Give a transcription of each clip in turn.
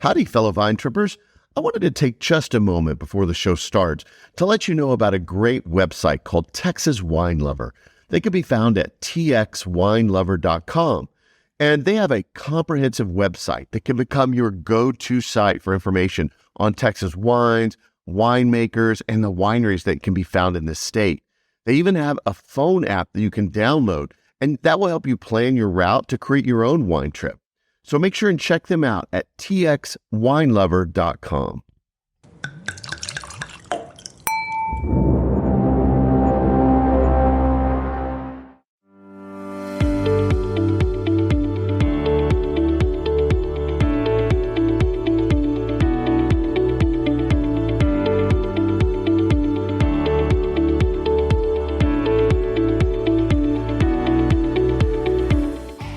Howdy, fellow Vine Trippers. I wanted to take just a moment before the show starts to let you know about a great website called Texas Wine Lover. They can be found at txwinelover.com. And they have a comprehensive website that can become your go-to site for information on Texas wines, winemakers, and the wineries that can be found in this state. They even have a phone app that you can download, and that will help you plan your route to create your own wine trip. So make sure and check them out at txwinelover.com.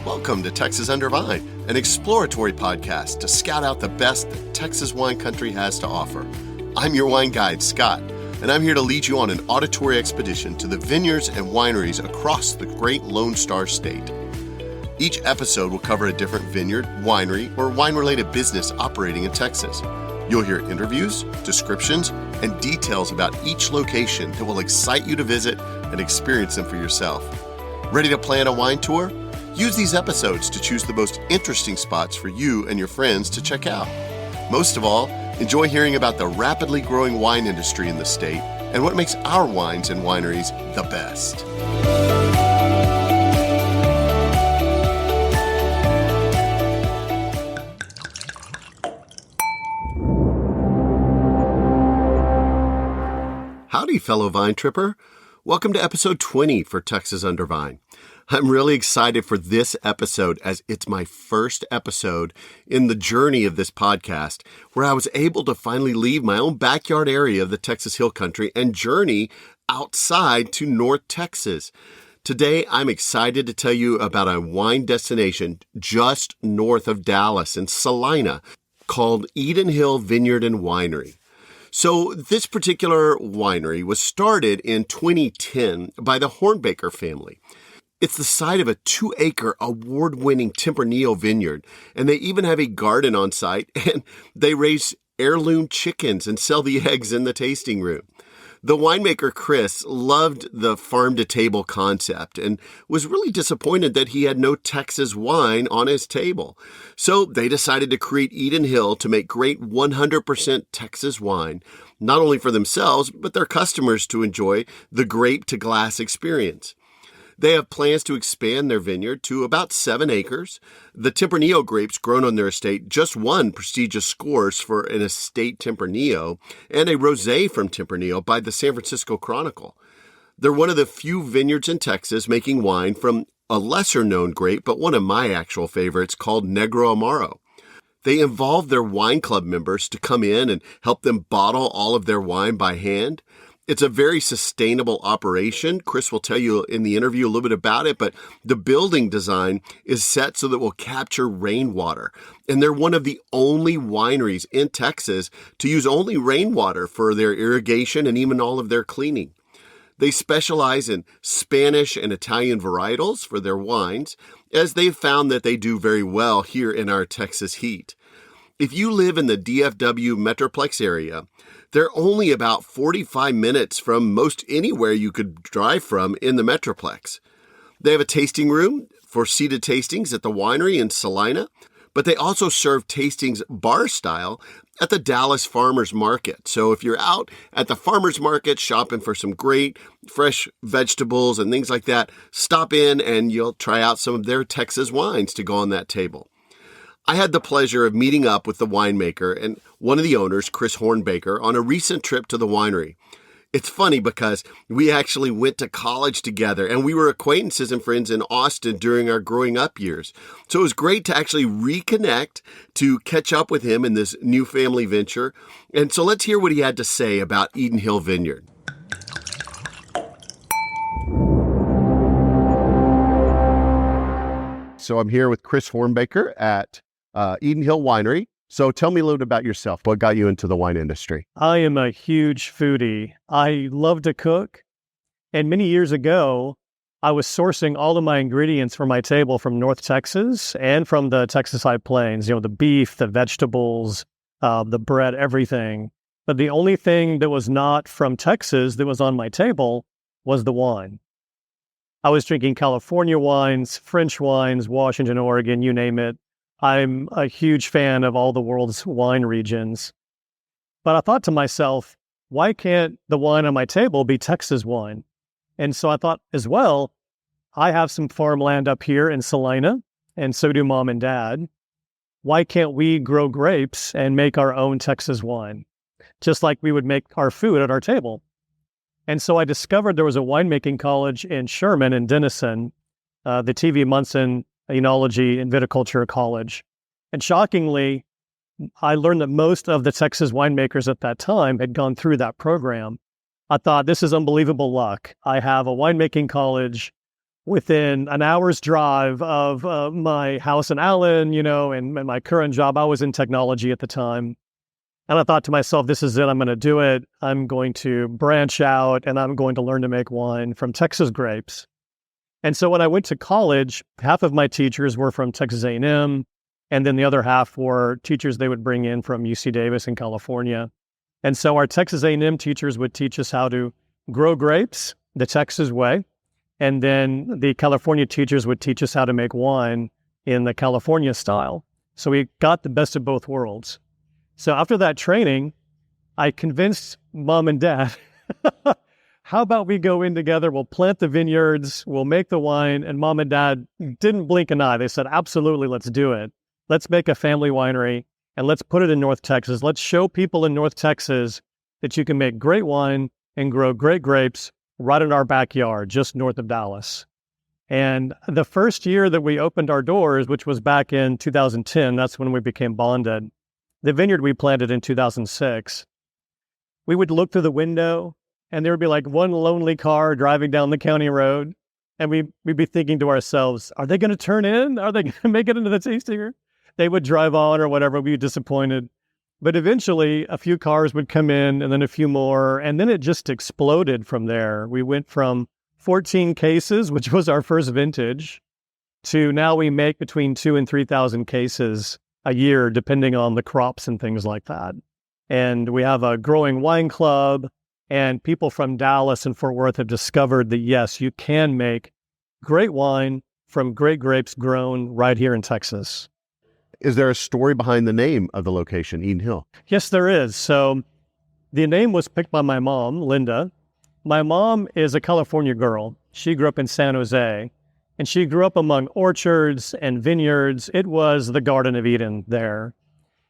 Welcome to Texas Under Vine, an exploratory podcast to scout out the best that Texas wine country has to offer. I'm your wine guide, Scott, and I'm here to lead you on an auditory expedition to the vineyards and wineries across the great Lone Star State. Each episode will cover a different vineyard, winery, or wine-related business operating in Texas. You'll hear interviews, descriptions, and details about each location that will excite you to visit and experience them for yourself. Ready to plan a wine tour? Use these episodes to choose the most interesting spots for you and your friends to check out. Most of all, enjoy hearing about the rapidly growing wine industry in the state and what makes our wines and wineries the best. Howdy, fellow Vine Tripper. Welcome to episode 20 for Texas Under Vine. I'm really excited for this episode as it's my first episode in the journey of this podcast where I was able to finally leave my own backyard area of the Texas Hill Country and journey outside to North Texas. Today, I'm excited to tell you about a wine destination just north of Dallas in Celina called Eden Hill Vineyard and Winery. So this particular winery was started in 2010 by the Hornbaker family. It's the site of a 2-acre award-winning Tempranillo vineyard, and they even have a garden on site, and they raise heirloom chickens and sell the eggs in the tasting room. The winemaker, Chris, loved the farm-to-table concept and was really disappointed that he had no Texas wine on his table. So they decided to create Eden Hill to make great 100% Texas wine, not only for themselves, but their customers to enjoy the grape-to-glass experience. They have plans to expand their vineyard to about 7 acres. The Tempranillo grapes grown on their estate just won prestigious scores for an estate Tempranillo and a rosé from Tempranillo by the San Francisco Chronicle. They're one of the few vineyards in Texas making wine from a lesser-known grape, but one of my actual favorites called Negro Amaro. They involve their wine club members to come in and help them bottle all of their wine by hand. It's a very sustainable operation. Chris will tell you in the interview a little bit about it, but the building design is set so that it will capture rainwater. And they're one of the only wineries in Texas to use only rainwater for their irrigation and even all of their cleaning. They specialize in Spanish and Italian varietals for their wines, as they've found that they do very well here in our Texas heat. If you live in the DFW Metroplex area, they're only about 45 minutes from most anywhere you could drive from in the Metroplex. They have a tasting room for seated tastings at the winery in Celina, but they also serve tastings bar style at the Dallas Farmers Market. So if you're out at the farmers market shopping for some great fresh vegetables and things like that, stop in and you'll try out some of their Texas wines to go on that table. I had the pleasure of meeting up with the winemaker and one of the owners, Chris Hornbaker, on a recent trip to the winery. It's funny because we actually went to college together and we were acquaintances and friends in Austin during our growing up years. So it was great to actually reconnect, to catch up with him in this new family venture. And so let's hear what he had to say about Eden Hill Vineyard. So I'm here with Chris Hornbaker at Eden Hill Winery. So tell me a little bit about yourself. What got you into the wine industry? I am a huge foodie. I love to cook. And many years ago, I was sourcing all of my ingredients for my table from North Texas and from the Texas High Plains, the beef, the vegetables, the bread, everything. But the only thing that was not from Texas that was on my table was the wine. I was drinking California wines, French wines, Washington, Oregon, you name it. I'm a huge fan of all the world's wine regions. But I thought to myself, why can't the wine on my table be Texas wine? And so I thought as well, I have some farmland up here in Celina, and so do mom and dad. Why can't we grow grapes and make our own Texas wine, just like we would make our food at our table? And so I discovered there was a winemaking college in Sherman and Denison, the T.V. Munson Enology and Viticulture College. And shockingly, I learned that most of the Texas winemakers at that time had gone through that program. I thought, this is unbelievable luck. I have a winemaking college within an hour's drive of my house in Allen, and my current job. I was in technology at the time. And I thought to myself, this is it. I'm going to do it. I'm going to branch out and I'm going to learn to make wine from Texas grapes. And so when I went to college, half of my teachers were from Texas A&M, and then the other half were teachers they would bring in from UC Davis in California. And so our Texas A&M teachers would teach us how to grow grapes the Texas way. And then the California teachers would teach us how to make wine in the California style. So we got the best of both worlds. So after that training, I convinced mom and dad, how about we go in together, we'll plant the vineyards, we'll make the wine, and mom and dad didn't blink an eye. They said, absolutely, let's do it. Let's make a family winery, and let's put it in North Texas. Let's show people in North Texas that you can make great wine and grow great grapes right in our backyard, just north of Dallas. And the first year that we opened our doors, which was back in 2010, that's when we became bonded, the vineyard we planted in 2006, we would look through the window and there would be like one lonely car driving down the county road. And we'd be thinking to ourselves, are they going to turn in? Are they going to make it into the tasting room? They would drive on or whatever. We'd be disappointed. But eventually a few cars would come in and then a few more. And then it just exploded from there. We went from 14 cases, which was our first vintage, to now we make between 2,000 and 3,000 cases a year, depending on the crops and things like that. And we have a growing wine club, and people from Dallas and Fort Worth have discovered that, yes, you can make great wine from great grapes grown right here in Texas. Is there a story behind the name of the location, Eden Hill? Yes, there is. So the name was picked by my mom, Linda. My mom is a California girl. She grew up in San Jose. And she grew up among orchards and vineyards. It was the Garden of Eden there.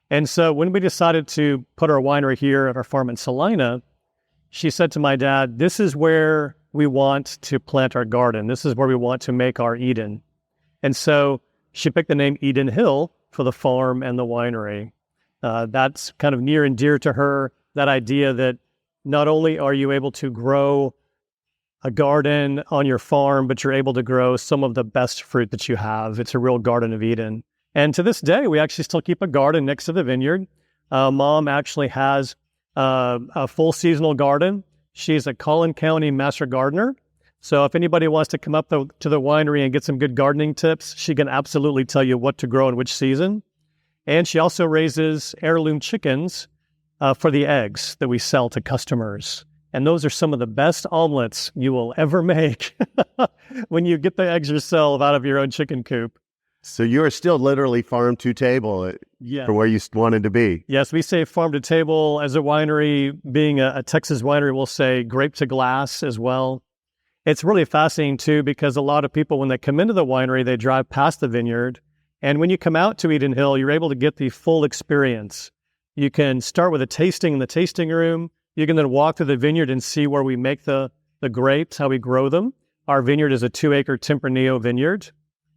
And so when we decided to put our winery here at our farm in Celina, she said to my dad, this is where we want to plant our garden. This is where we want to make our Eden. And so she picked the name Eden Hill for the farm and the winery. That's kind of near and dear to her, that idea that not only are you able to grow a garden on your farm, but you're able to grow some of the best fruit that you have. It's a real Garden of Eden. And to this day, we actually still keep a garden next to the vineyard. Mom actually has a full seasonal garden. She's a Collin County Master Gardener. So if anybody wants to come up to the winery and get some good gardening tips, she can absolutely tell you what to grow in which season. And she also raises heirloom chickens for the eggs that we sell to customers. And those are some of the best omelets you will ever make when you get the eggs yourself out of your own chicken coop. So you are still literally farm to table for where you wanted to be. Yes, we say farm to table. As a winery, being a Texas winery, we'll say grape to glass as well. It's really fascinating, too, because a lot of people, when they come into the winery, they drive past the vineyard. And when you come out to Eden Hill, you're able to get the full experience. You can start with a tasting in the tasting room. You can then walk through the vineyard and see where we make the grapes, how we grow them. Our vineyard is a 2-acre Tempranillo vineyard.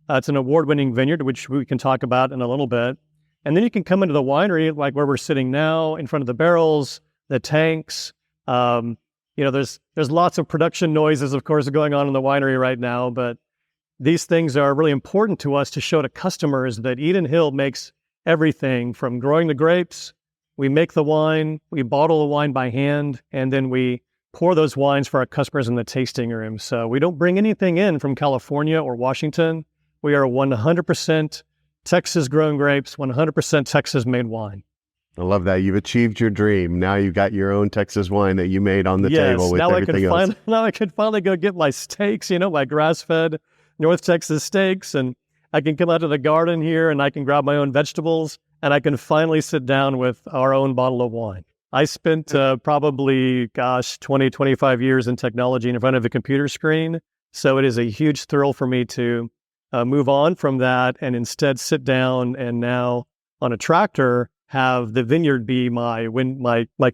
It's an award-winning vineyard, which we can talk about in a little bit. And then you can come into the winery, like where we're sitting now, in front of the barrels, the tanks. There's lots of production noises, of course, going on in the winery right now, but these things are really important to us to show to customers that Eden Hill makes everything from growing the grapes. We make the wine, we bottle the wine by hand, and then we pour those wines for our customers in the tasting room. So we don't bring anything in from California or Washington. We are 100% Texas-grown grapes, 100% Texas-made wine. I love that. You've achieved your dream. Now you've got your own Texas wine that you made on the table with everything else. Now I can finally go get my steaks, my grass-fed North Texas steaks, and I can come out to the garden here and I can grab my own vegetables, and I can finally sit down with our own bottle of wine. I spent probably, 20, 25 years in technology in front of a computer screen, so it is a huge thrill for me to move on from that and instead sit down and now on a tractor have the vineyard be my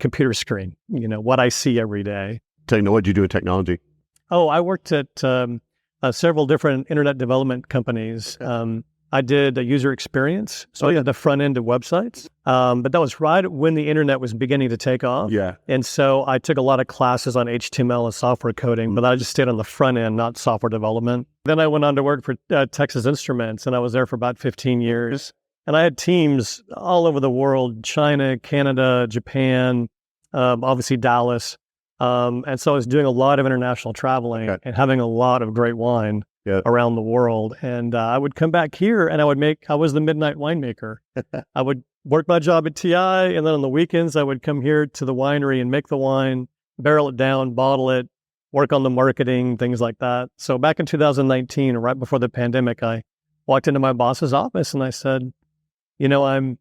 computer screen, what I see every day. What did you do in technology? Oh, I worked at several different internet development companies. I did a user experience, so I had the front end of websites. But that was right when the internet was beginning to take off. Yeah. And so I took a lot of classes on HTML and software coding, but I just stayed on the front end, not software development. Then I went on to work for Texas Instruments, and I was there for about 15 years. And I had teams all over the world, China, Canada, Japan, obviously Dallas. And so I was doing a lot of international traveling and having a lot of great wine around the world. And I would come back here and I was the midnight winemaker. I would work my job at TI, and then on the weekends I would come here to the winery and make the wine, barrel it down, bottle it, work on the marketing, things like that. So back in 2019, right before the pandemic, I walked into my boss's office and I said, I'm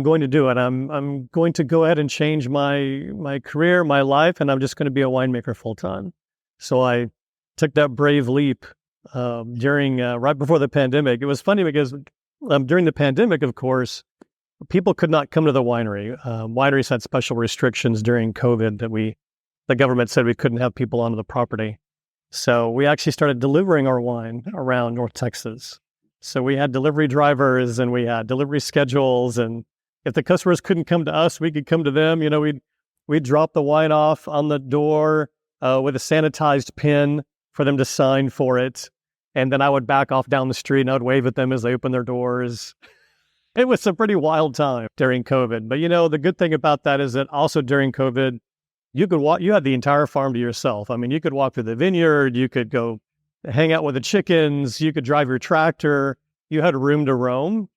going to do it. I'm going to go ahead and change my career, my life, and I'm just going to be a winemaker full time. So I took that brave leap during right before the pandemic. It was funny because during the pandemic, of course, people could not come to the winery. Wineries had special restrictions during COVID that the government said we couldn't have people onto the property. So we actually started delivering our wine around North Texas. So we had delivery drivers and we had delivery schedules, and if the customers couldn't come to us, we could come to them. We'd drop the wine off on the door with a sanitized pin for them to sign for it. And then I would back off down the street and I would wave at them as they opened their doors. It was a pretty wild time during COVID. But the good thing about that is that also during COVID, you had the entire farm to yourself. I mean, you could walk through the vineyard, you could go hang out with the chickens, you could drive your tractor, you had room to roam.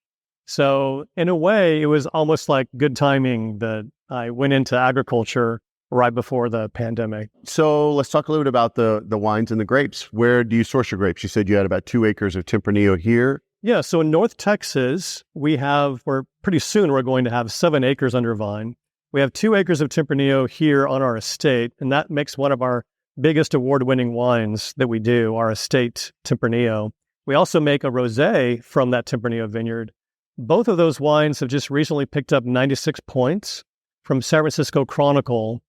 So in a way, it was almost like good timing that I went into agriculture right before the pandemic. So let's talk a little bit about the wines and the grapes. Where do you source your grapes? You said you had about 2 acres of Tempranillo here. Yeah, so in North Texas, pretty soon we're going to have 7 acres under vine. We have 2 acres of Tempranillo here on our estate, and that makes one of our biggest award-winning wines that we do, our estate Tempranillo. We also make a rosé from that Tempranillo vineyard. Both of those wines have just recently picked up 96 points from San Francisco Chronicle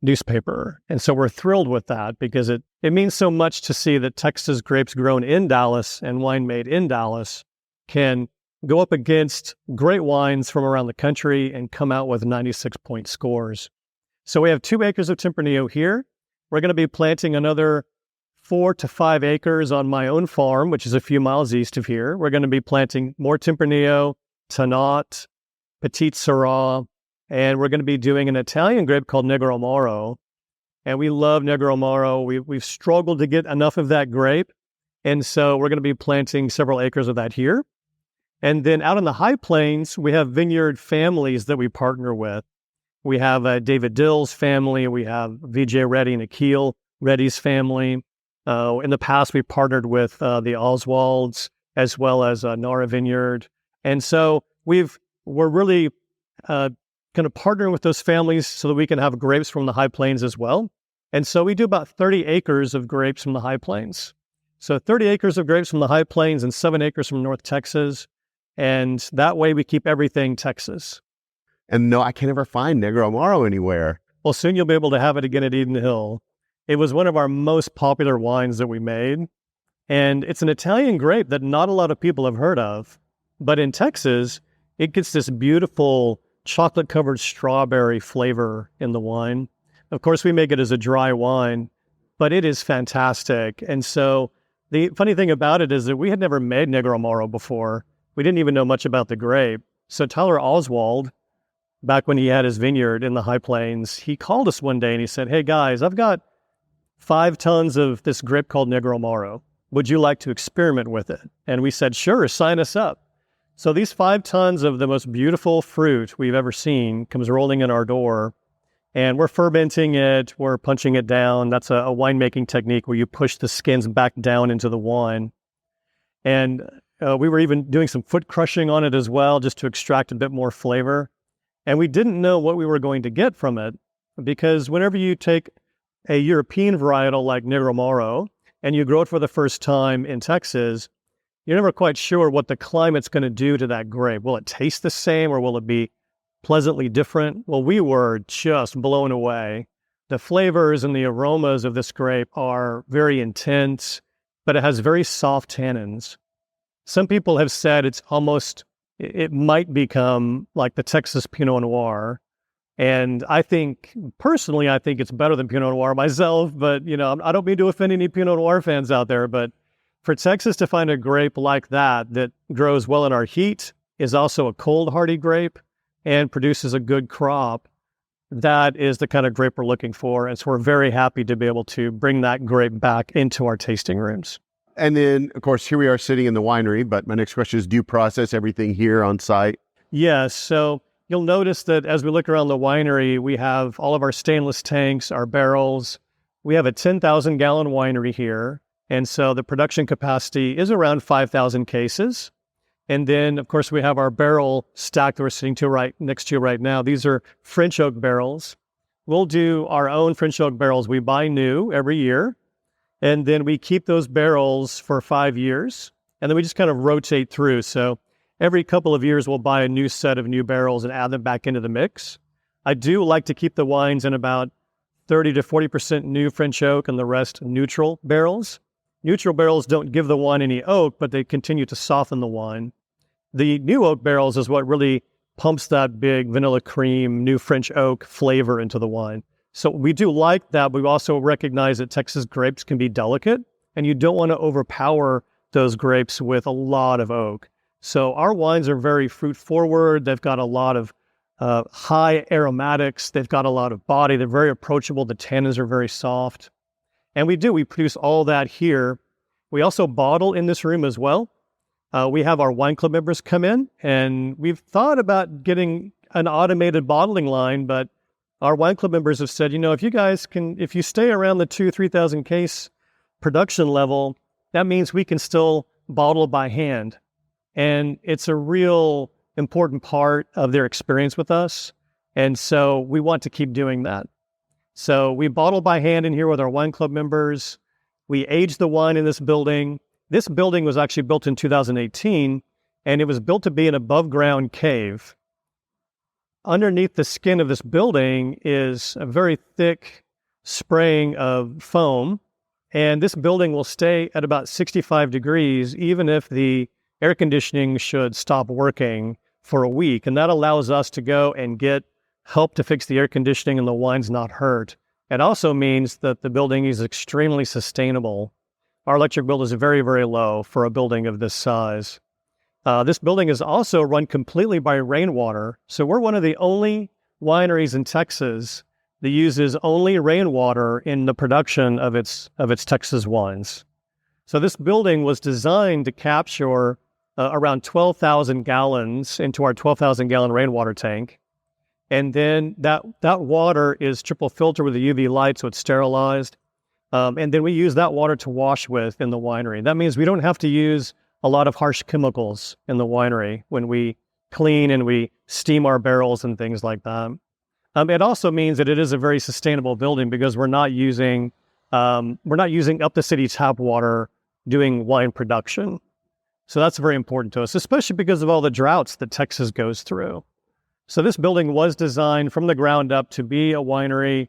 newspaper. And so we're thrilled with that because it means so much to see that Texas grapes grown in Dallas and wine made in Dallas can go up against great wines from around the country and come out with 96-point scores. So we have 2 acres of Tempranillo here. We're going to be planting another 4 to 5 acres on my own farm, which is a few miles east of here. We're going to be planting more Tempranillo, Tannat, Petit Syrah, and we're going to be doing an Italian grape called Negro Amaro. And we love Negro Amaro. We've struggled to get enough of that grape. And so we're going to be planting several acres of that here. And then out in the high plains, we have vineyard families that we partner with. We have David Dill's family. We have Vijay Reddy and Akhil Reddy's family. In the past, we partnered with the Oswalds as well as Nara Vineyard. And so we're really kind of partnering with those families so that we can have grapes from the high plains as well. And so we do about 30 acres of grapes from the high plains. So 30 acres of grapes from the high plains and 7 acres from North Texas. And that way we keep everything Texas. And no, I can never find Negro Amaro anywhere. Well, soon you'll be able to have it again at Eden Hill. It was one of our most popular wines that we made. And it's an Italian grape that not a lot of people have heard of. But in Texas, it gets this beautiful chocolate-covered strawberry flavor in the wine. Of course, we make it as a dry wine, but it is fantastic. And so the funny thing about it is that we had never made Negro Amaro before. We didn't even know much about the grape. So Tyler Oswald back when he had his vineyard in the High Plains, he called us one day and he said, "Hey guys, I've got 5 tons of this grape called Negro Amaro. Would you like to experiment with it?" And we said, "Sure, sign us up." So these 5 tons of the most beautiful fruit we've ever seen comes rolling in our door, and we're fermenting it, we're punching it down. That's a winemaking technique where you push the skins back down into the wine. And we were even doing some foot crushing on it as well, just to extract a bit more flavor. And we didn't know what we were going to get from it, because whenever you take a European varietal like Negro Amaro and you grow it for the first time in Texas, you're never quite sure what the climate's going to do to that grape. Will it taste the same or will it be pleasantly different? Well, we were just blown away. The flavors and the aromas of this grape are very intense, but it has very soft tannins. Some people have said it might become like the Texas Pinot Noir. And personally, I think it's better than Pinot Noir myself, but I don't mean to offend any Pinot Noir fans out there, but for Texas to find a grape like that grows well in our heat, is also a cold hardy grape, and produces a good crop, that is the kind of grape we're looking for. And so we're very happy to be able to bring that grape back into our tasting rooms. And then, of course, here we are sitting in the winery, but my next question is, do you process everything here on site? Yes. So you'll notice that as we look around the winery, we have all of our stainless tanks, our barrels. We have a 10,000-gallon winery here. And so the production capacity is around 5,000 cases. And then, of course, we have our barrel stack that we're sitting next to right now. These are French oak barrels. We'll do our own French oak barrels. We buy new every year, and then we keep those barrels for 5 years, and then we just kind of rotate through. So every couple of years, we'll buy a new set of new barrels and add them back into the mix. I do like to keep the wines in about 30 to 40% new French oak and the rest neutral barrels. Neutral barrels don't give the wine any oak, but they continue to soften the wine. The new oak barrels is what really pumps that big vanilla cream, new French oak flavor into the wine. So we do like that. We also recognize that Texas grapes can be delicate, and you don't want to overpower those grapes with a lot of oak. So our wines are very fruit forward. They've got a lot of high aromatics. They've got a lot of body. They're very approachable. The tannins are very soft. And we produce all that here. We also bottle in this room as well. We have our wine club members come in, and we've thought about getting an automated bottling line, but our wine club members have said, if you stay around the 2,000-3,000 case production level, that means we can still bottle by hand. And it's a real important part of their experience with us. And so we want to keep doing that. So we bottle by hand in here with our wine club members. We age the wine in this building. This building was actually built in 2018, and it was built to be an above-ground cave. Underneath the skin of this building is a very thick spraying of foam, and this building will stay at about 65 degrees even if the air conditioning should stop working for a week. And that allows us to go and get help to fix the air conditioning and the wine's not hurt. It also means that the building is extremely sustainable. Our electric bill is very, very low for a building of this size. This building is also run completely by rainwater. So we're one of the only wineries in Texas that uses only rainwater in the production of its Texas wines. So this building was designed to capture around 12,000 gallons into our 12,000-gallon rainwater tank. And then that water is triple filtered with a UV light, so it's sterilized. And then we use that water to wash with in the winery. That means we don't have to use a lot of harsh chemicals in the winery when we clean and we steam our barrels and things like that. It also means that it is a very sustainable building because we're not using up the city tap water doing wine production. So that's very important to us, especially because of all the droughts that Texas goes through. So this building was designed from the ground up to be a winery.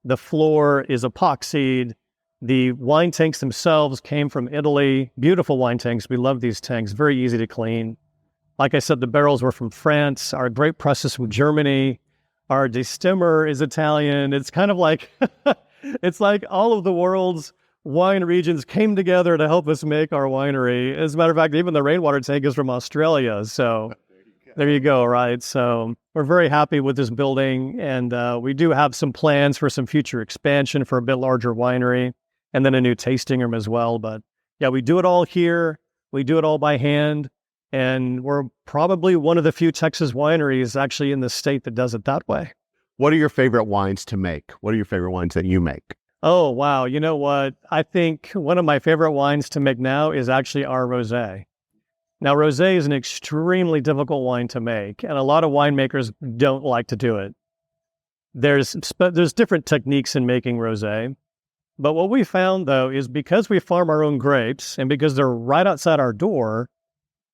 The floor is epoxied. The wine tanks themselves came from Italy. Beautiful wine tanks. We love these tanks. Very easy to clean. Like I said, the barrels were from France. Our grape press is from Germany. Our destemmer is Italian. It's kind of like, it's like all of the world's wine regions came together to help us make our winery. As a matter of fact, even the rainwater tank is from Australia. So There you go, right? So we're very happy with this building, and we do have some plans for some future expansion for a bit larger winery, and then a new tasting room as well. But yeah, we do it all here. We do it all by hand, and we're probably one of the few Texas wineries actually in the state that does it that way. What are your favorite wines to make? What are your favorite wines that you make? Oh, wow. You know what? I think one of my favorite wines to make now is actually our rosé. Now, rosé is an extremely difficult wine to make, and a lot of winemakers don't like to do it. There's different techniques in making rosé, but what we found, though, is because we farm our own grapes and because they're right outside our door,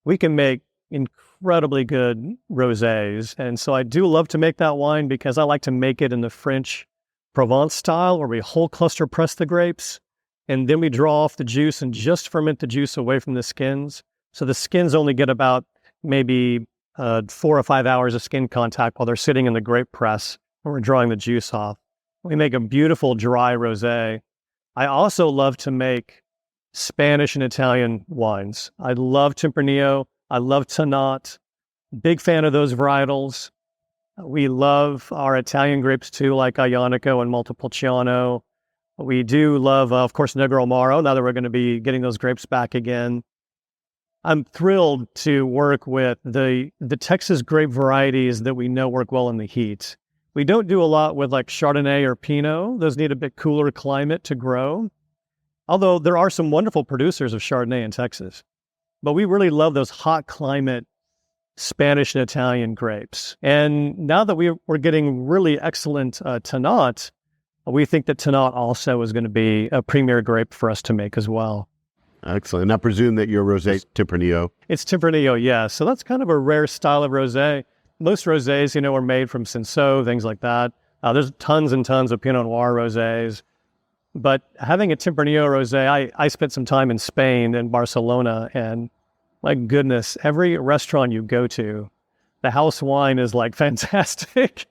we can make incredibly good rosés. And so I do love to make that wine because I like to make it in the French Provence style, where we whole cluster press the grapes, and then we draw off the juice and just ferment the juice away from the skins. So the skins only get about maybe 4 or 5 hours of skin contact while they're sitting in the grape press when we're drawing the juice off. We make a beautiful dry rosé. I also love to make Spanish and Italian wines. I love Tempranillo. I love Tannat. Big fan of those varietals. We love our Italian grapes too, like Ionico and Montepulciano. We do love, of course, Negro Amaro, now that we're going to be getting those grapes back again. I'm thrilled to work with the Texas grape varieties that we know work well in the heat. We don't do a lot with like Chardonnay or Pinot. Those need a bit cooler climate to grow. Although there are some wonderful producers of Chardonnay in Texas. But we really love those hot climate Spanish and Italian grapes. And now that we're getting really excellent Tannat, we think that Tannat also is going to be a premier grape for us to make as well. Excellent. And I presume that your rosé Tempranillo. It's Tempranillo, yeah. So that's kind of a rare style of rosé. Most rosés, are made from Cinsault, things like that. There's tons and tons of Pinot Noir rosés. But having a Tempranillo rosé, I spent some time in Spain, in Barcelona, and my goodness, every restaurant you go to, the house wine is like fantastic.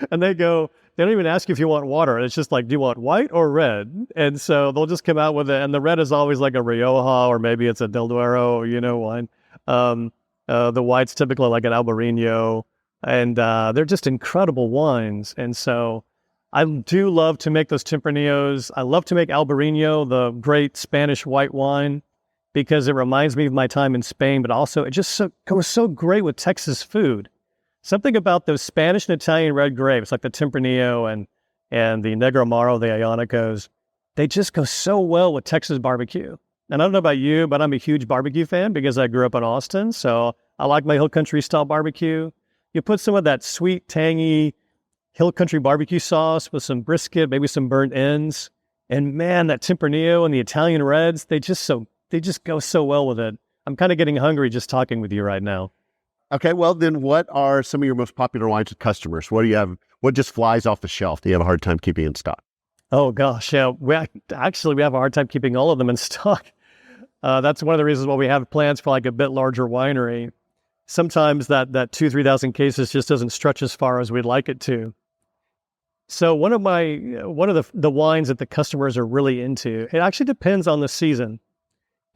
And they don't even ask you if you want water. It's just like, do you want white or red? And so they'll just come out with it. And the red is always like a Rioja, or maybe it's a Del Duero, wine. The white's typically like an Albarino. And they're just incredible wines. And so I do love to make those Tempranillos. I love to make Albarino, the great Spanish white wine, because it reminds me of my time in Spain, but also it just goes so great with Texas food. Something about those Spanish and Italian red grapes, like the Tempranillo and the Negro Amaro, the Ionicos, they just go so well with Texas barbecue. And I don't know about you, but I'm a huge barbecue fan because I grew up in Austin, so I like my Hill Country style barbecue. You put some of that sweet, tangy Hill Country barbecue sauce with some brisket, maybe some burnt ends, and man, that Tempranillo and the Italian reds, they just go so well with it. I'm kind of getting hungry just talking with you right now. Okay, well then what are some of your most popular wines with customers? What do you have? What just flies off the shelf? Do you have a hard time keeping in stock? Oh gosh, yeah. We have a hard time keeping all of them in stock. That's one of the reasons why we have plans for like a bit larger winery. Sometimes that 2,000-3,000 cases just doesn't stretch as far as we'd like it to. So one of the wines that the customers are really into, it actually depends on the season.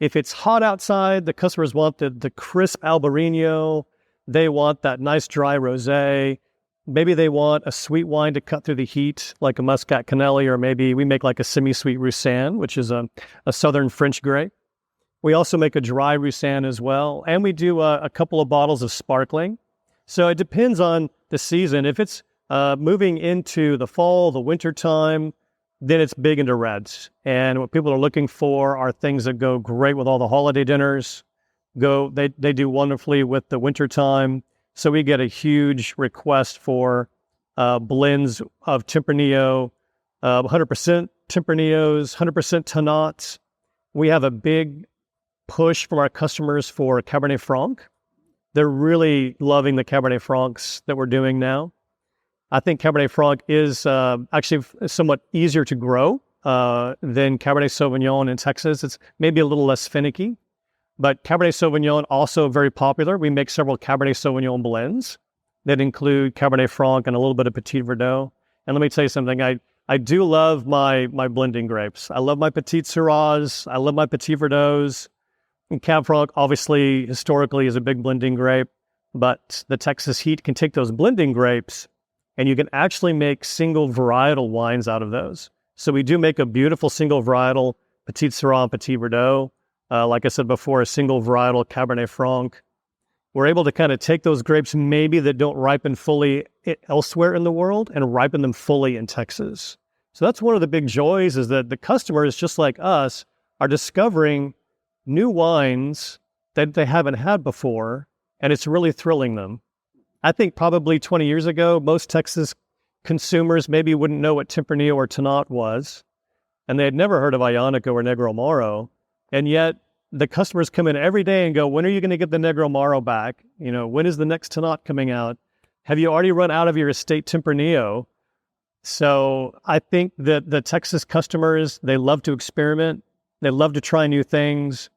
If it's hot outside, the customers want the crisp Albarino. They want that nice dry rosé. Maybe they want a sweet wine to cut through the heat, like a Muscat Canelli, or maybe we make like a semi-sweet Roussanne, which is a southern French grape. We also make a dry Roussanne as well, and we do a couple of bottles of sparkling. So it depends on the season. If it's moving into the fall, the winter time, then it's big into reds. And what people are looking for are things that go great with all the holiday dinners. They do wonderfully with the winter time. So we get a huge request for blends of Tempranillo, 100% Tempranillos, 100% Tannats. We have a big push from our customers for Cabernet Franc. They're really loving the Cabernet Francs that we're doing now. I think Cabernet Franc is actually somewhat easier to grow than Cabernet Sauvignon in Texas. It's maybe a little less finicky, but Cabernet Sauvignon also very popular. We make several Cabernet Sauvignon blends that include Cabernet Franc and a little bit of Petit Verdot. And let me tell you something, I do love my blending grapes. I love my Petit Syrahs. I love my Petit Verdots. And Cab Franc, obviously, historically, is a big blending grape. but the Texas heat can take those blending grapes and you can actually make single varietal wines out of those. So we do make a beautiful single varietal Petit Syrah and Petit Verdot. Like I said before, a single varietal Cabernet Franc. We're able to kind of take those grapes maybe that don't ripen fully elsewhere in the world and ripen them fully in Texas. So that's one of the big joys, is that the customers, just like us, are discovering new wines that they haven't had before, and it's really thrilling them. I think probably 20 years ago, most Texas consumers maybe wouldn't know what Tempranillo or Tannat was, and they had never heard of Ionico or Negro Amaro, and yet the customers come in every day and go, when are you going to get the Negro Amaro back? You know, when is the next Tannat coming out? Have you already run out of your estate Tempranillo? So I think that the Texas customers, they love to experiment. They love to try new things.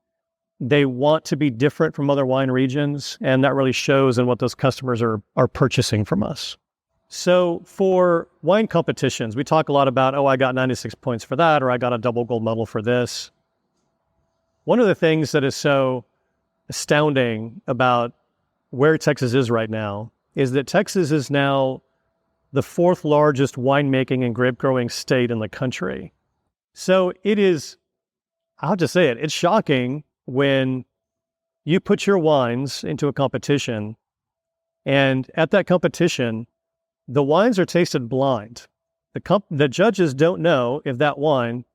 They want to be different from other wine regions, and that really shows in what those customers are purchasing from us. So for wine competitions, we talk a lot about, I got 96 points for that, or I got a double gold medal for this. One of the things that is so astounding about where Texas is right now is that Texas is now the fourth largest winemaking and grape growing state in the country. So it is, I'll just say it, it's shocking when you put your wines into a competition, and at that competition, the wines are tasted blind. The judges don't know if that wine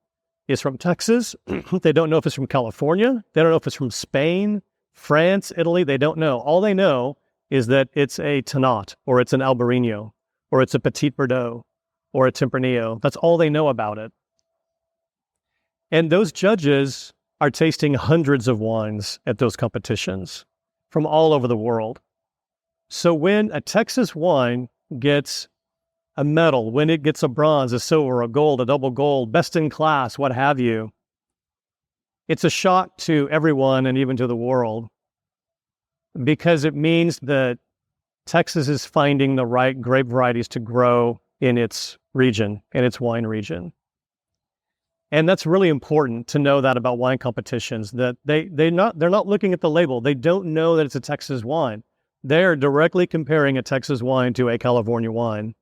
is from Texas. They don't know if it's from California. They don't know if it's from Spain, France, Italy. They don't know. All they know is that it's a Tannat, or it's an Albarino, or it's a Petit Verdot, or a Tempranillo. That's all they know about it. And those judges are tasting hundreds of wines at those competitions from all over the world. So when a Texas wine gets a medal, when it gets a bronze, a silver, a gold, a double gold, best in class, what have you, it's a shock to everyone and even to the world, because it means that Texas is finding the right grape varieties to grow in its region, in its wine region. And that's really important to know that about wine competitions, that they're not looking at the label. They don't know that it's a Texas wine. They're directly comparing a Texas wine to a California wine.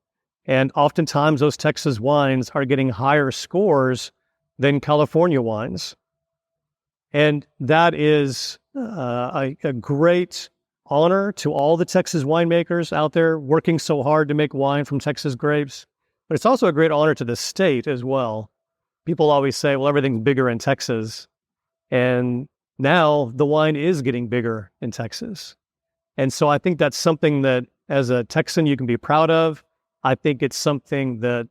And oftentimes those Texas wines are getting higher scores than California wines. And that is a great honor to all the Texas winemakers out there working so hard to make wine from Texas grapes. But it's also a great honor to the state as well. People always say, well, everything's bigger in Texas. And now the wine is getting bigger in Texas. And so I think that's something that as a Texan you can be proud of. I think it's something that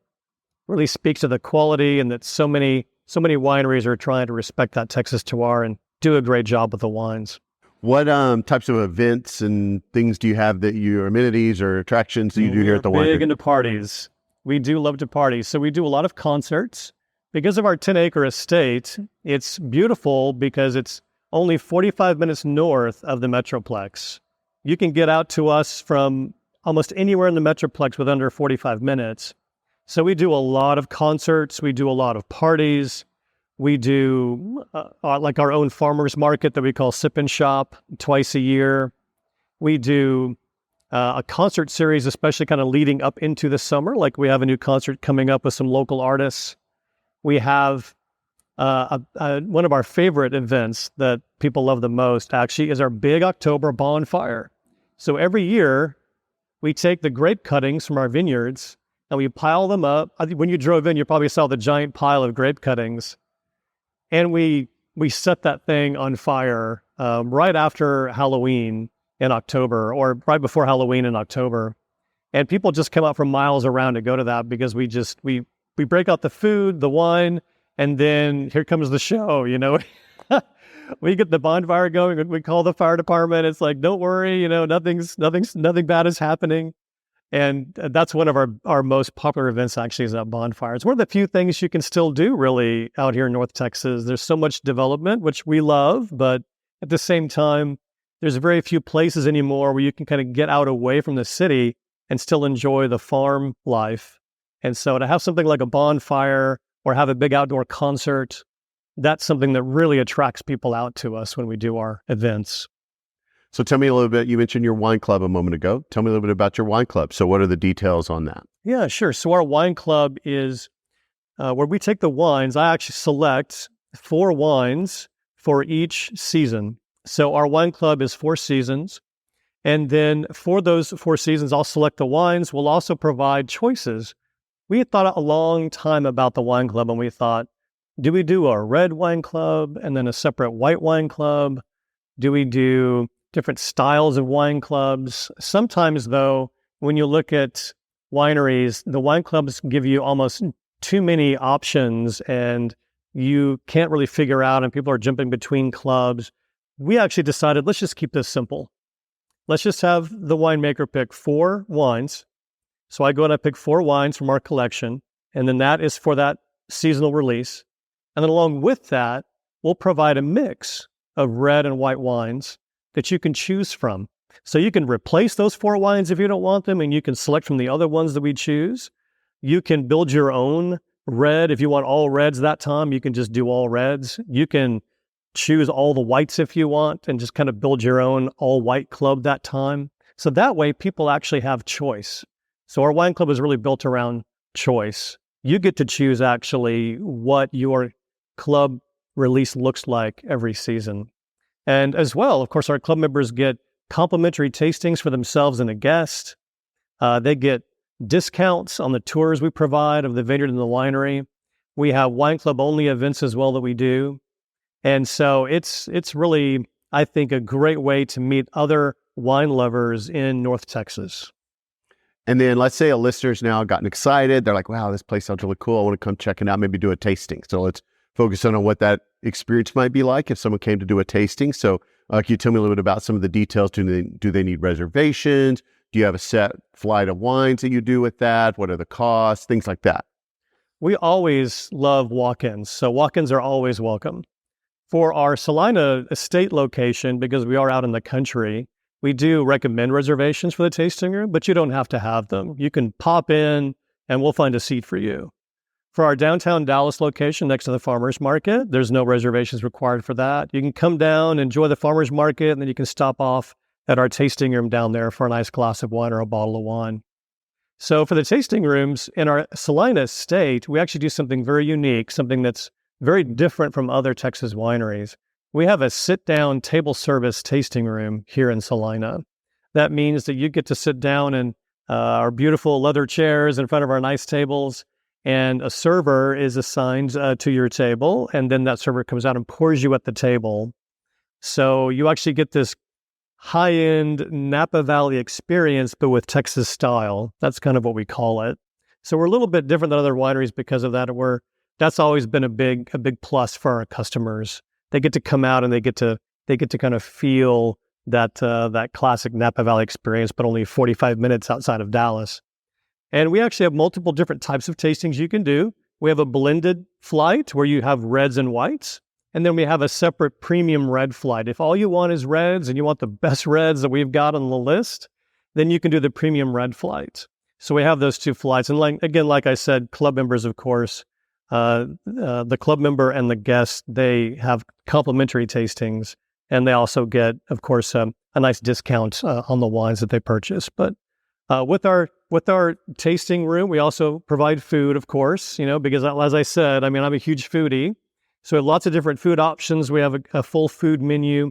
really speaks to the quality, and that so many wineries are trying to respect that Texas terroir and do a great job with the wines. What types of events and things do you have, that your amenities or attractions that you do here at the winery? Big into parties. We do love to party. So we do a lot of concerts. Because of our 10-acre estate, it's beautiful because it's only 45 minutes north of the Metroplex. You can get out to us from almost anywhere in the Metroplex with under 45 minutes. So we do a lot of concerts. We do a lot of parties. We do like our own farmers market that we call Sip and Shop twice a year. We do a concert series, especially kind of leading up into the summer. Like we have a new concert coming up with some local artists. We have one of our favorite events that people love the most, actually, is our big October bonfire. So every year, we take the grape cuttings from our vineyards and we pile them up. I think when you drove in, you probably saw the giant pile of grape cuttings. And we set that thing on fire right after Halloween in October, or right before Halloween in October. And people just come out from miles around to go to that, because we break out the food, the wine, and then here comes the show, you know. We get the bonfire going, and we call the fire department. It's like, don't worry, you know, nothing bad is happening. And that's one of our most popular events, actually, is that bonfire. It's one of the few things you can still do, really, out here in North Texas. There's so much development, which we love, but at the same time, there's very few places anymore where you can kind of get out away from the city and still enjoy the farm life. And so to have something like a bonfire or have a big outdoor concert, that's something that really attracts people out to us when we do our events. So tell me a little bit, you mentioned your wine club a moment ago. Tell me a little bit about your wine club. So what are the details on that? Yeah, sure. So our wine club is where we take the wines. I actually select 4 wines for each season. So our wine club is 4 seasons. And then for those 4 seasons, I'll select the wines. We'll also provide choices. We had thought a long time about the wine club, and we thought, do we do a red wine club and then a separate white wine club? Do we do different styles of wine clubs? Sometimes, though, when you look at wineries, the wine clubs give you almost too many options, and you can't really figure out, and people are jumping between clubs. We actually decided, let's just keep this simple. Let's just have the winemaker pick 4 wines. So I go and I pick 4 wines from our collection, and then that is for that seasonal release. And then along with that, we'll provide a mix of red and white wines that you can choose from. So you can replace those 4 wines if you don't want them, and you can select from the other ones that we choose. You can build your own red. If you want all reds that time, you can just do all reds. You can choose all the whites if you want and just kind of build your own all-white club that time. So that way, people actually have choice. So our wine club is really built around choice. You get to choose actually what your club release looks like every season. And as well, of course, our club members get complimentary tastings for themselves and a guest. They get discounts on the tours we provide of the vineyard and the winery. We have wine club only events as well that we do. And so it's really, I think, a great way to meet other wine lovers in North Texas. And then let's say a listener's now gotten excited. They're like, wow, this place sounds really cool. I want to come check it out, maybe do a tasting. So let's focus on what that experience might be like if someone came to do a tasting. So can you tell me a little bit about some of the details? Do they need reservations? Do you have a set flight of wines that you do with that? What are the costs? Things like that. We always love walk-ins. So walk-ins are always welcome. For our Celina estate location, because we are out in the country, we do recommend reservations for the tasting room, but you don't have to have them. You can pop in and we'll find a seat for you. For our downtown Dallas location next to the farmers market, there's no reservations required for that. You can come down, enjoy the farmers market, and then you can stop off at our tasting room down there for a nice glass of wine or a bottle of wine. So for the tasting rooms in our Celina estate, we actually do something very unique, something that's very different from other Texas wineries. We have a sit-down table service tasting room here in Celina. That means that you get to sit down in our beautiful leather chairs in front of our nice tables, and a server is assigned to your table, and then that server comes out and pours you at the table. So you actually get this high-end Napa Valley experience, but with Texas style. That's kind of what we call it. So we're a little bit different than other wineries because of that. That's always been a big plus for our customers. They get to come out and they get to kind of feel that classic Napa Valley experience, but only 45 minutes outside of Dallas. And we actually have multiple different types of tastings you can do. We have a blended flight where you have reds and whites. And then we have a separate premium red flight. If all you want is reds and you want the best reds that we've got on the list, then you can do the premium red flight. So we have those 2 flights. And like I said, club members, of course, the club member and the guest, they have complimentary tastings, and they also get, of course, a nice discount on the wines that they purchase. But with our tasting room, we also provide food, of course, because as I said, I'm a huge foodie. So we have lots of different food options. We have a full food menu.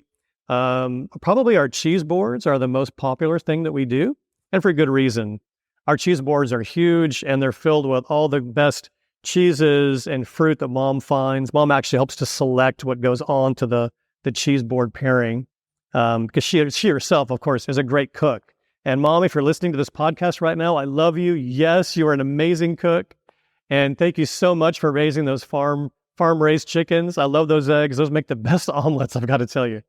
Probably our cheese boards are the most popular thing that we do, and for good reason. Our cheese boards are huge, and they're filled with all the best cheeses and fruit that Mom finds. Mom actually helps to select what goes on to the cheese board pairing, because she herself, of course, is a great cook. And Mom, if you're listening to this podcast right now, I love you. Yes, you are an amazing cook, and thank you so much for raising those farm-raised chickens. I love those eggs. Those make the best omelets, I've got to tell you.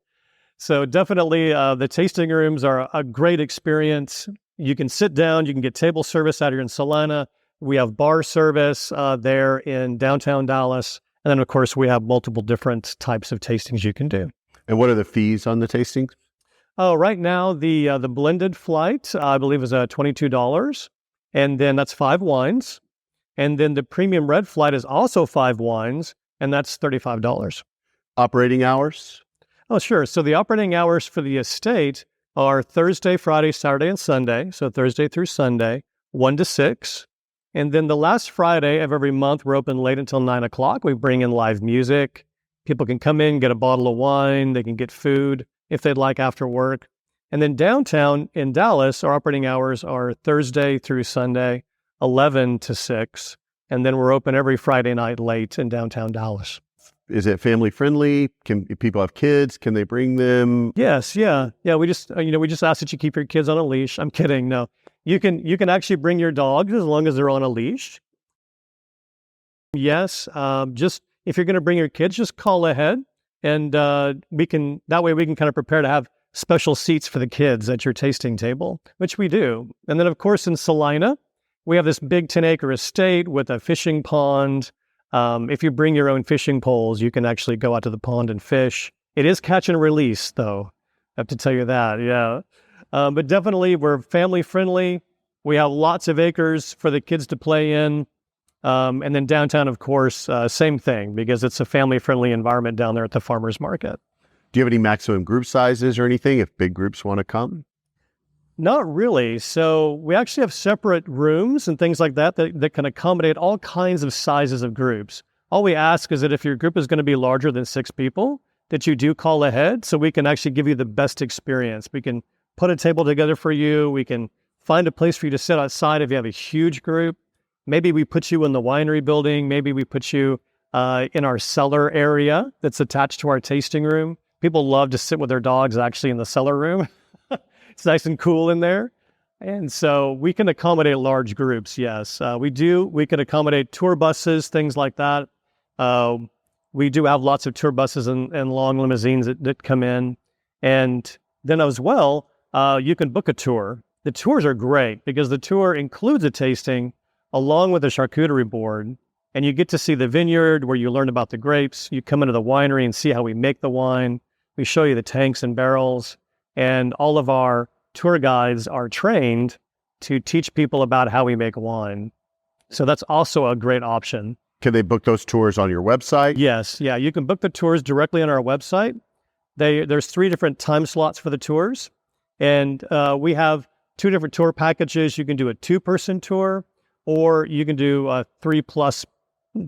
So definitely the tasting rooms are a great experience. You can sit down. You can get table service out here in Celina. We have bar service there in downtown Dallas. And then, of course, we have multiple different types of tastings you can do. And what are the fees on the tastings? Oh, right now, the blended flight, I believe, is $22. And then that's 5 wines. And then the premium red flight is also 5 wines, and that's $35. Operating hours? Oh, sure. So the operating hours for the estate are Thursday, Friday, Saturday, and Sunday. So Thursday through Sunday, 1 to 6. And then the last Friday of every month, we're open late until 9 o'clock. We bring in live music. People can come in, get a bottle of wine. They can get food if they'd like after work. And then downtown in Dallas, our operating hours are Thursday through Sunday, 11 to 6. And then we're open every Friday night late in downtown Dallas. Is it family friendly? Can if people have kids? Can they bring them? Yes, yeah. We just ask that you keep your kids on a leash. I'm kidding. No, you can actually bring your dogs as long as they're on a leash. Yes, just if you're going to bring your kids, just call ahead, and we can kind of prepare to have special seats for the kids at your tasting table, which we do. And then, of course, in Celina, we have this big 10-acre estate with a fishing pond. If you bring your own fishing poles, you can actually go out to the pond and fish. It is catch and release, though. I have to tell you that, yeah. But definitely, we're family friendly. We have lots of acres for the kids to play in. And then downtown, of course, same thing, because it's a family-friendly environment down there at the farmers market. Do you have any maximum group sizes or anything if big groups want to come? Not really. So we actually have separate rooms and things like that can accommodate all kinds of sizes of groups. All we ask is that if your group is going to be larger than 6 people, that you do call ahead so we can actually give you the best experience. We can put a table together for you. We can find a place for you to sit outside if you have a huge group. Maybe we put you in the winery building. Maybe we put you in our cellar area that's attached to our tasting room. People love to sit with their dogs actually in the cellar room. It's nice and cool in there. And so we can accommodate large groups, yes. We can accommodate tour buses, things like that. We do have lots of tour buses and long limousines that come in. And then as well, you can book a tour. The tours are great because the tour includes a tasting along with a charcuterie board. And you get to see the vineyard where you learn about the grapes. You come into the winery and see how we make the wine. We show you the tanks and barrels. And all of our tour guides are trained to teach people about how we make wine. So that's also a great option. Can they book those tours on your website? Yes. Yeah. You can book the tours directly on our website. There's 3 different time slots for the tours. And we have 2 different tour packages. You can do a 2-person tour, or you can do a 3+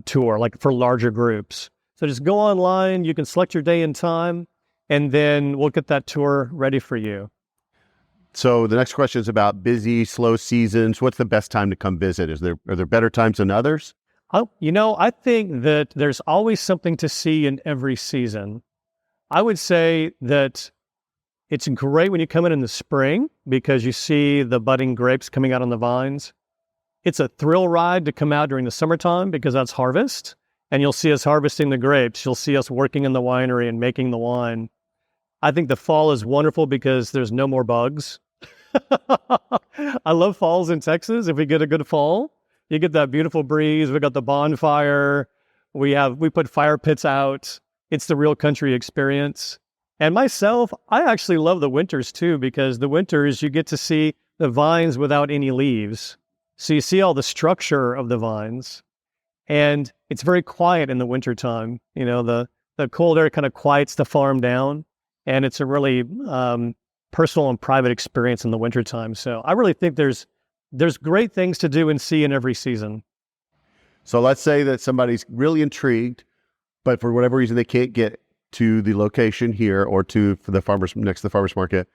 tour, like for larger groups. So just go online. You can select your day and time, and then we'll get that tour ready for you. So the next question is about busy, slow seasons. What's the best time to come visit? Are there better times than others? I think that there's always something to see in every season. I would say that it's great when you come in the spring because you see the budding grapes coming out on the vines. It's a thrill ride to come out during the summertime because that's harvest, and you'll see us harvesting the grapes. You'll see us working in the winery and making the wine. I think the fall is wonderful because there's no more bugs. I love falls in Texas. If we get a good fall, you get that beautiful breeze. We got the bonfire. We put fire pits out. It's the real country experience. And myself, I actually love the winters too, because the winters you get to see the vines without any leaves. So you see all the structure of the vines, and it's very quiet in the wintertime. The cold air kind of quiets the farm down, and it's a really personal and private experience in the wintertime. So I really think there's great things to do and see in every season. So let's say that somebody's really intrigued, but for whatever reason they can't get to the location here or for the farmers next to the farmers market.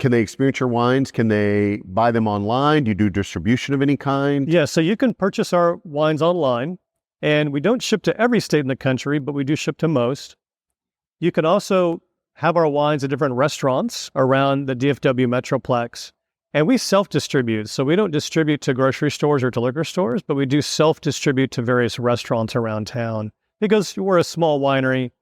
Can they experience your wines? Can they buy them online? Do you do distribution of any kind? Yeah, so you can purchase our wines online, and we don't ship to every state in the country, but we do ship to most. You can also have our wines at different restaurants around the DFW Metroplex, and we self-distribute. So we don't distribute to grocery stores or to liquor stores, but we do self-distribute to various restaurants around town because we're a small winery.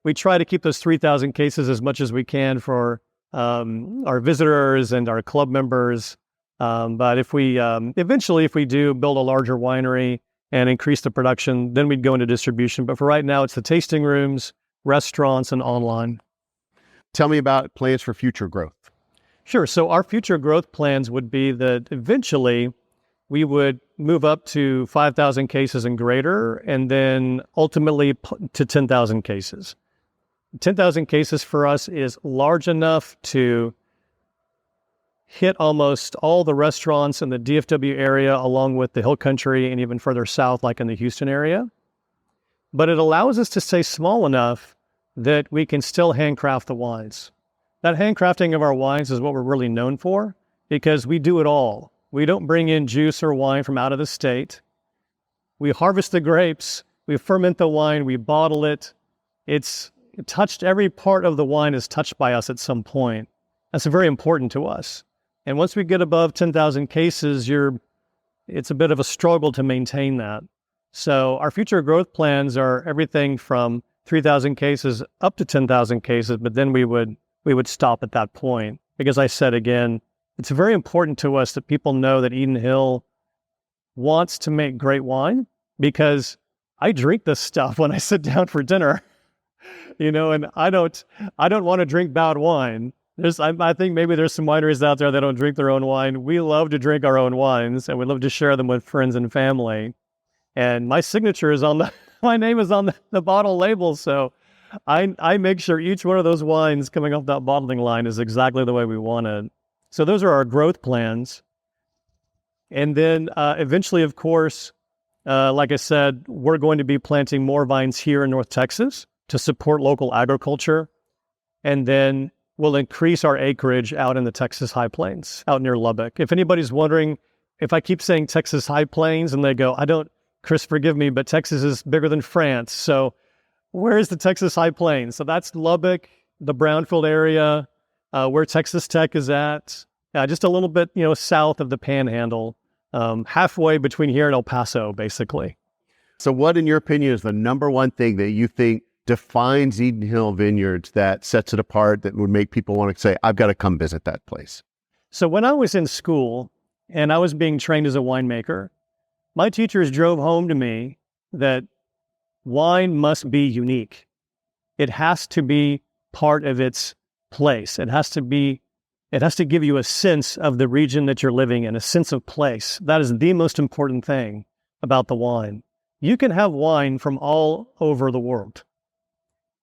We try to keep those 3,000 cases as much as we can for our visitors and our club members. But if we eventually, if we do build a larger winery and increase the production, then we'd go into distribution. But for right now, it's the tasting rooms, restaurants, and online. Tell me about plans for future growth. Sure. So our future growth plans would be that eventually we would move up to 5,000 cases and greater, and then ultimately to 10,000 cases. 10,000 cases for us is large enough to hit almost all the restaurants in the DFW area, along with the Hill Country and even further south, like in the Houston area. But it allows us to stay small enough that we can still handcraft the wines. That handcrafting of our wines is what we're really known for, because we do it all. We don't bring in juice or wine from out of the state. We harvest the grapes, we ferment the wine, we bottle it. It's touched, every part of the wine is touched by us at some point. That's very important to us. And once we get above 10,000 cases, it's a bit of a struggle to maintain that. So our future growth plans are everything from 3,000 cases up to 10,000 cases, but then we would stop at that point. Because I said again, it's very important to us that people know that Eden Hill wants to make great wine, because I drink this stuff when I sit down for dinner, and I don't want to drink bad wine. I think maybe there's some wineries out there that don't drink their own wine. We love to drink our own wines, and we love to share them with friends and family. And my signature is my name is on the bottle label, so I make sure each one of those wines coming off that bottling line is exactly the way we want it. So those are our growth plans. And then eventually, of course, like I said, we're going to be planting more vines here in North Texas to support local agriculture. And then we'll increase our acreage out in the Texas High Plains, out near Lubbock. If anybody's wondering, if I keep saying Texas High Plains and they go, Chris, forgive me, but Texas is bigger than France. So where is the Texas High Plains? So that's Lubbock, the Brownfield area, where Texas Tech is at, just a little bit, south of the Panhandle, halfway between here and El Paso, basically. So what, in your opinion, is the number one thing that you think defines Eden Hill Vineyards, that sets it apart, that would make people want to say, I've got to come visit that place? So when I was in school and I was being trained as a winemaker, my teachers drove home to me that wine must be unique. It has to be part of its place. It has to give you a sense of the region that you're living in, a sense of place. That is the most important thing about the wine. You can have wine from all over the world,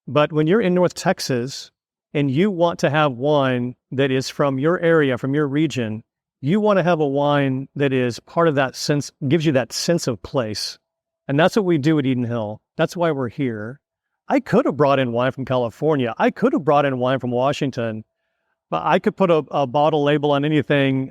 but when you're in North Texas and you want to have wine that is from your area, from your region, you want to have a wine that is part of that sense, gives you that sense of place. And that's what we do at Eden Hill. That's why we're here. I could have brought in wine from California. I could have brought in wine from Washington, but I could put a bottle label on anything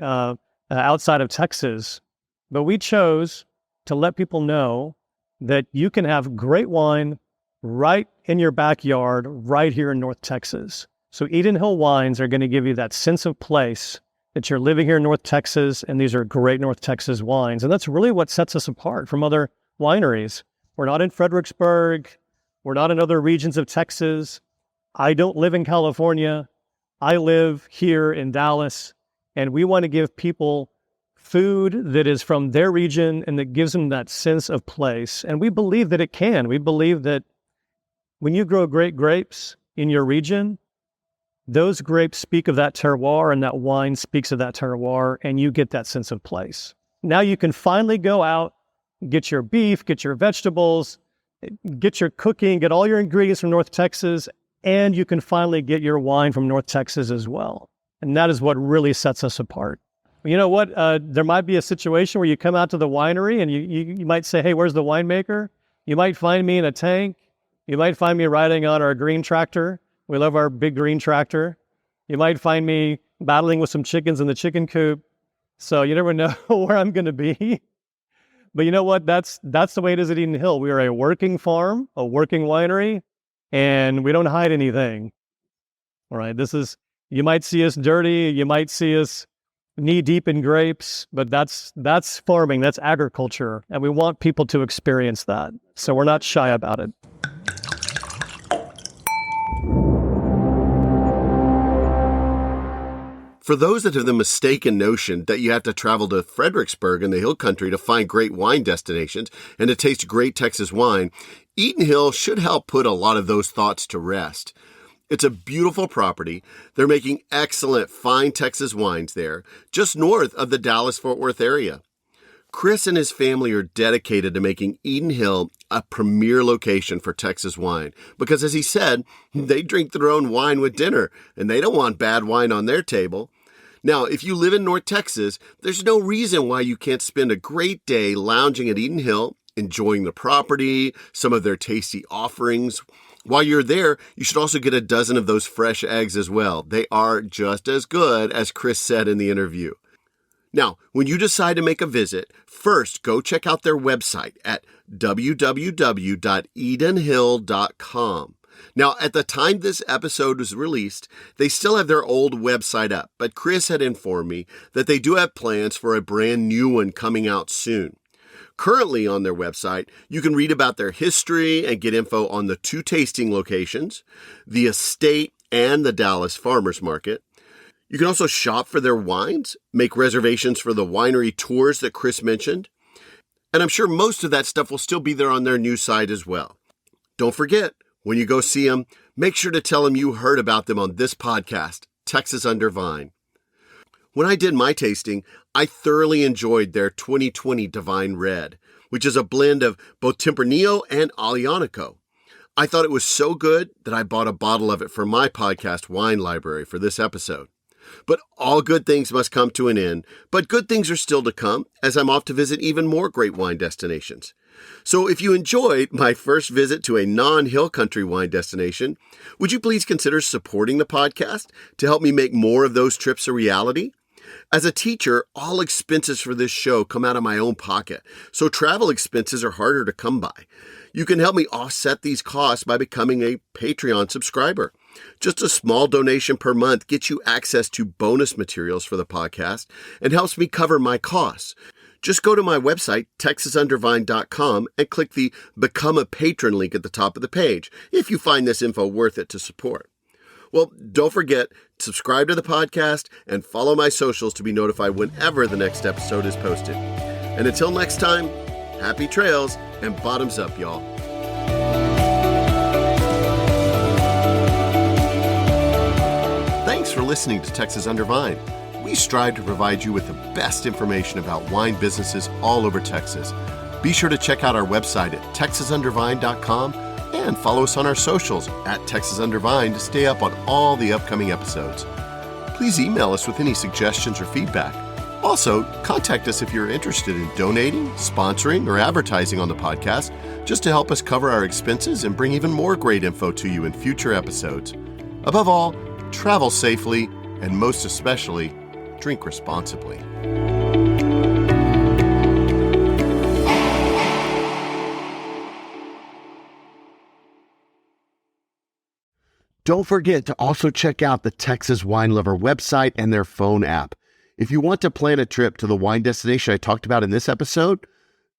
outside of Texas. But we chose to let people know that you can have great wine right in your backyard, right here in North Texas. So Eden Hill wines are going to give you that sense of place, that you're living here in North Texas, and these are great North Texas wines. And that's really what sets us apart from other wineries. We're not in Fredericksburg. We're not in other regions of Texas. I don't live in California. I live here in Dallas, and we want to give people food that is from their region and that gives them that sense of place. And we believe that it can. We believe that when you grow great grapes in your region, those grapes speak of that terroir, and that wine speaks of that terroir, and you get that sense of place. Now you can finally go out, get your beef, get your vegetables, get your cooking, get all your ingredients from North Texas, and you can finally get your wine from North Texas as well. And that is what really sets us apart. You know what? There might be a situation where you come out to the winery and you might say, hey, where's the winemaker? You might find me in a tank. You might find me riding on our green tractor. We love our big green tractor. You might find me battling with some chickens in the chicken coop. So you never know where I'm going to be. But you know what? That's the way it is at Eden Hill. We are a working farm, a working winery, and we don't hide anything. All right. You might see us dirty. You might see us knee deep in grapes, but that's farming. That's agriculture. And we want people to experience that. So we're not shy about it. For those that have the mistaken notion that you have to travel to Fredericksburg in the Hill Country to find great wine destinations and to taste great Texas wine, Eden Hill should help put a lot of those thoughts to rest. It's a beautiful property. They're making excellent fine Texas wines there, just north of the Dallas-Fort Worth area. Chris and his family are dedicated to making Eden Hill a premier location for Texas wine because, as he said, they drink their own wine with dinner and they don't want bad wine on their table. Now, if you live in North Texas, there's no reason why you can't spend a great day lounging at Eden Hill, enjoying the property, some of their tasty offerings. While you're there, you should also get a dozen of those fresh eggs as well. They are just as good as Chris said in the interview. Now, when you decide to make a visit, first go check out their website at www.edenhill.com. Now, at the time this episode was released, they still have their old website up, but Chris had informed me that they do have plans for a brand new one coming out soon. Currently on their website, you can read about their history and get info on the 2 tasting locations, the estate, and the Dallas Farmers Market. You can also shop for their wines, make reservations for the winery tours that Chris mentioned, and I'm sure most of that stuff will still be there on their new site as well. Don't forget, when you go see them, make sure to tell them you heard about them on this podcast, Texas Under Vine. When I did my tasting, I thoroughly enjoyed their 2020 Divine Red, which is a blend of both Tempranillo and Aglianico. I thought it was so good that I bought a bottle of it for my podcast wine library for this episode. But all good things must come to an end, but good things are still to come as I'm off to visit even more great wine destinations. So if you enjoyed my first visit to a non-hill country wine destination, would you please consider supporting the podcast to help me make more of those trips a reality? As a teacher, all expenses for this show come out of my own pocket, so travel expenses are harder to come by. You can help me offset these costs by becoming a Patreon subscriber. Just a small donation per month gets you access to bonus materials for the podcast and helps me cover my costs. Just go to my website, texasundervine.com, and click the Become a Patron link at the top of the page if you find this info worth it to support. Well, don't forget, subscribe to the podcast and follow my socials to be notified whenever the next episode is posted. And until next time, happy trails and bottoms up, y'all. Thanks for listening to Texas Under Vine. We strive to provide you with the best information about wine businesses all over Texas. Be sure to check out our website at texasundervine.com and follow us on our socials at Texas Under Vine to stay up on all the upcoming episodes. Please email us with any suggestions or feedback. Also, contact us if you're interested in donating, sponsoring, or advertising on the podcast, just to help us cover our expenses and bring even more great info to you in future episodes. Above all, travel safely, and most especially, drink responsibly. Don't forget to also check out the Texas Wine Lover website and their phone app. If you want to plan a trip to the wine destination I talked about in this episode,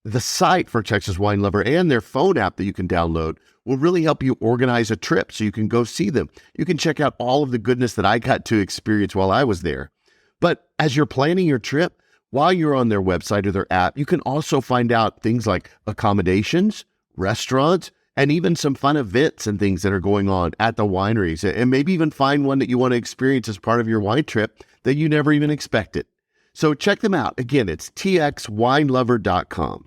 the site for Texas Wine Lover and their phone app that you can download will really help you organize a trip so you can go see them. You can check out all of the goodness that I got to experience while I was there. But as you're planning your trip, while you're on their website or their app, you can also find out things like accommodations, restaurants, and even some fun events and things that are going on at the wineries, and maybe even find one that you want to experience as part of your wine trip that you never even expected. So check them out. Again, it's txwinelover.com.